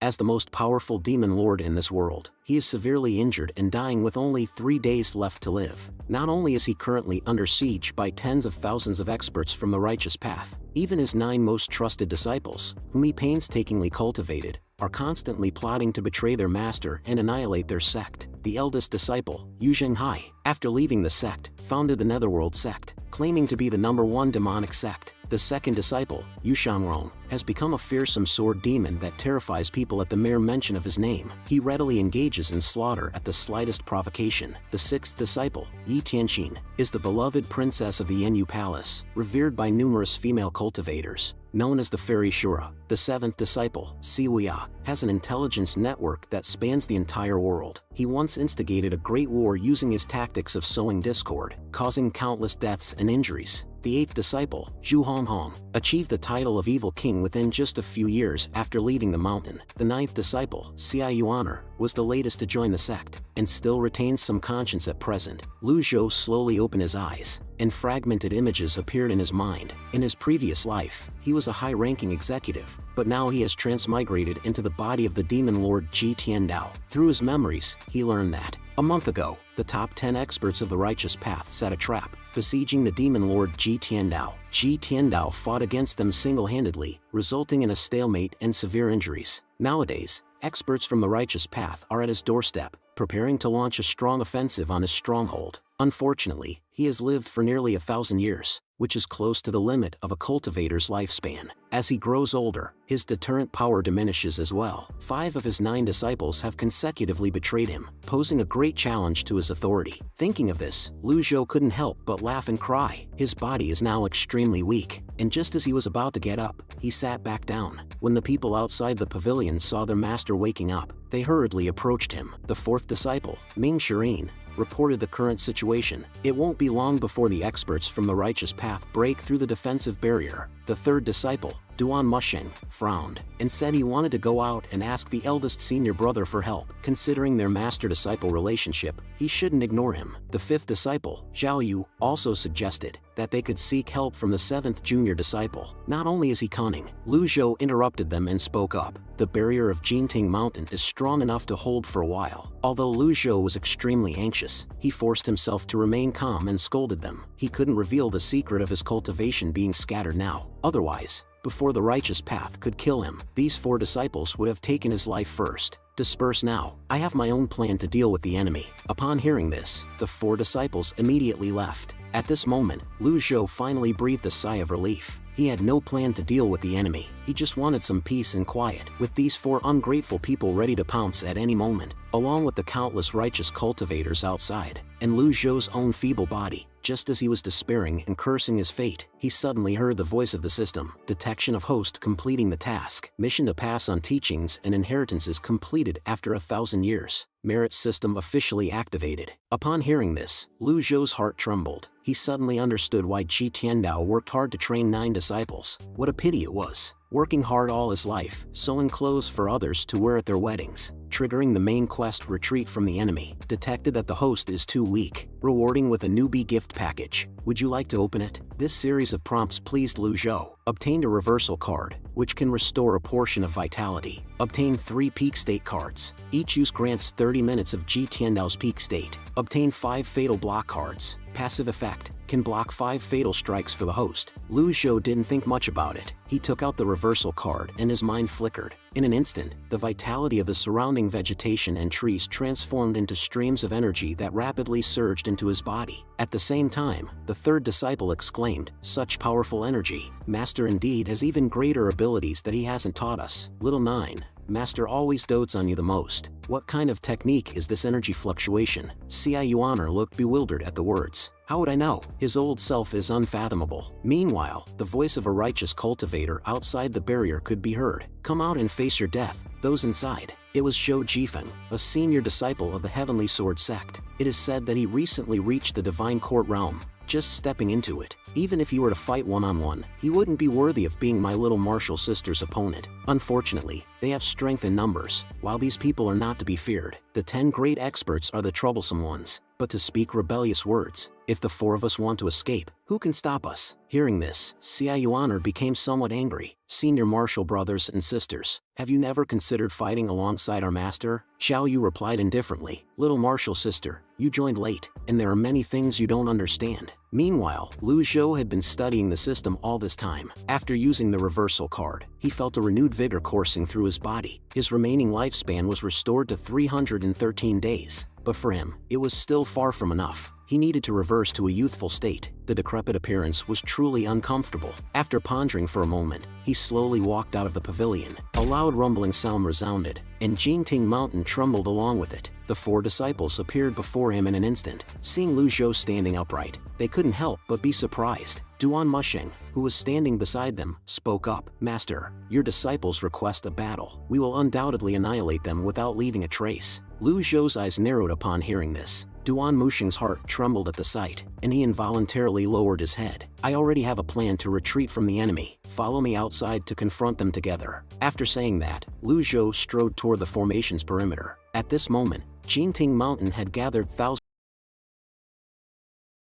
As the most powerful demon lord in this world, he is severely injured and dying with only 3 days left to live. Not only is he currently under siege by tens of thousands of experts from the righteous path, even his 9 most trusted disciples, whom he painstakingly cultivated, are constantly plotting to betray their master and annihilate their sect. The eldest disciple, Yu Zhenghai, after leaving the sect, founded the Netherworld sect, claiming to be the #1 demonic sect. The second disciple, Yu Shangrong, has become a fearsome sword demon that terrifies people at the mere mention of his name. He readily engages in slaughter at the slightest provocation. The sixth disciple, Yi Tianqin, is the beloved princess of the Yenyu Palace, revered by numerous female cultivators, known as the Fairy Shura. The seventh disciple, Siwuya, has an intelligence network that spans the entire world. He once instigated a great war using his tactics of sowing discord, causing countless deaths and injuries. The eighth disciple, Zhu Honghong, achieved the title of Evil King within just a few years after leaving the mountain. The ninth disciple, Xia Yuaner, was the latest to join the sect, and still retains some conscience at present. Lu Zhou slowly opened his eyes, and fragmented images appeared in his mind. In his previous life, he was a high-ranking executive, but now he has transmigrated into the body of the demon lord Ji Tiandao. Through his memories, he learned that, a month ago, the top 10 experts of the righteous path set a trap, besieging the demon lord Ji Tiandao. Ji Tiandao fought against them single-handedly, resulting in a stalemate and severe injuries. Nowadays, experts from the righteous path are at his doorstep, preparing to launch a strong offensive on his stronghold. Unfortunately, he has lived for nearly 1,000 years, which is close to the limit of a cultivator's lifespan. As he grows older, his deterrent power diminishes as well. 5 of his 9 disciples have consecutively betrayed him, posing a great challenge to his authority. Thinking of this, Lu Zhou couldn't help but laugh and cry. His body is now extremely weak, and just as he was about to get up, he sat back down. When the people outside the pavilion saw their master waking up, they hurriedly approached him. The 4th disciple, Ming Shirin, reported the current situation. It won't be long before the experts from the righteous path break through the defensive barrier. The 3rd disciple, Duan Musheng, frowned, and said he wanted to go out and ask the eldest senior brother for help. Considering their master-disciple relationship, he shouldn't ignore him. The 5th disciple, Zhao Yu, also suggested that they could seek help from the 7th junior disciple. Not only is he cunning, Lu Zhou interrupted them and spoke up. The barrier of Jinting Mountain is strong enough to hold for a while. Although Lu Zhou was extremely anxious, he forced himself to remain calm and scolded them. He couldn't reveal the secret of his cultivation being scattered now. Otherwise, before the righteous path could kill him, these 4 disciples would have taken his life first. Disperse now. I have my own plan to deal with the enemy. Upon hearing this, the 4 disciples immediately left. At this moment, Lu Zhou finally breathed a sigh of relief. He had no plan to deal with the enemy. He just wanted some peace and quiet. With these 4 ungrateful people ready to pounce at any moment, along with the countless righteous cultivators outside, and Lu Zhou's own feeble body, just as he was despairing and cursing his fate, he suddenly heard the voice of the system. Detection of host completing the task. Mission to pass on teachings and inheritances completed after 1,000 years. Merit system officially activated. Upon hearing this, Lu Zhou's heart trembled. He suddenly understood why Ji Tiandao worked hard to train 9 disciples. What a pity it was. Working hard all his life, sewing clothes for others to wear at their weddings, triggering the main quest retreat from the enemy. Detected that the host is too weak. Rewarding with a newbie gift package. Would you like to open it? This series of prompts pleased Lu Zhou. Obtained a reversal card, which can restore a portion of vitality. Obtain 3 peak state cards. Each use grants 30 minutes of Ji Tiandao's peak state. Obtain 5 fatal block cards. Passive effect, can block 5 fatal strikes for the host. Lu Zhou didn't think much about it. He took out the reversal card and his mind flickered. In an instant, the vitality of the surrounding vegetation and trees transformed into streams of energy that rapidly surged into his body. At the same time, the 3rd disciple exclaimed, "Such powerful energy! Master indeed has even greater abilities that he hasn't taught us." Little 9. Master always dotes on you the most. What kind of technique is this energy fluctuation? Xia Yuaner looked bewildered at the words. How would I know? His old self is unfathomable. Meanwhile, the voice of a righteous cultivator outside the barrier could be heard. Come out and face your death, those inside. It was Zhou Jifeng, a senior disciple of the Heavenly Sword sect. It is said that he recently reached the Divine Court realm. Just stepping into it. Even if he were to fight one-on-one, he wouldn't be worthy of being my little martial sister's opponent. Unfortunately, they have strength in numbers. While these people are not to be feared, the 10 great experts are the troublesome ones. But to speak rebellious words, If the four of us want to escape, who can stop us? Hearing this, Xiao Yuaner became somewhat angry. Senior martial brothers and sisters, have you never considered fighting alongside our master? Xiao Yu replied indifferently, little martial sister, you joined late, and there are many things you don't understand. Meanwhile, Lu Zhou had been studying the system all this time. After using the reversal card, he felt a renewed vigor coursing through his body. His remaining lifespan was restored to 313 days. But for him, it was still far from enough. He needed to reverse to a youthful state. The decrepit appearance was truly uncomfortable. After pondering for a moment, he slowly walked out of the pavilion. A loud rumbling sound resounded, and Jingting Mountain trembled along with it. The four disciples appeared before him in an instant. Seeing Lu Zhou standing upright, they couldn't help but be surprised. Duan Mushing, who was standing beside them, spoke up. Master, your disciples request a battle. We will undoubtedly annihilate them without leaving a trace. Lu Zhou's eyes narrowed upon hearing this. Duan Mushing's heart trembled at the sight, and he involuntarily lowered his head. I already have a plan to retreat from the enemy. Follow me outside to confront them together. After saying that, Lu Zhou strode toward the formation's perimeter. At this moment, Jingting Mountain had gathered thousands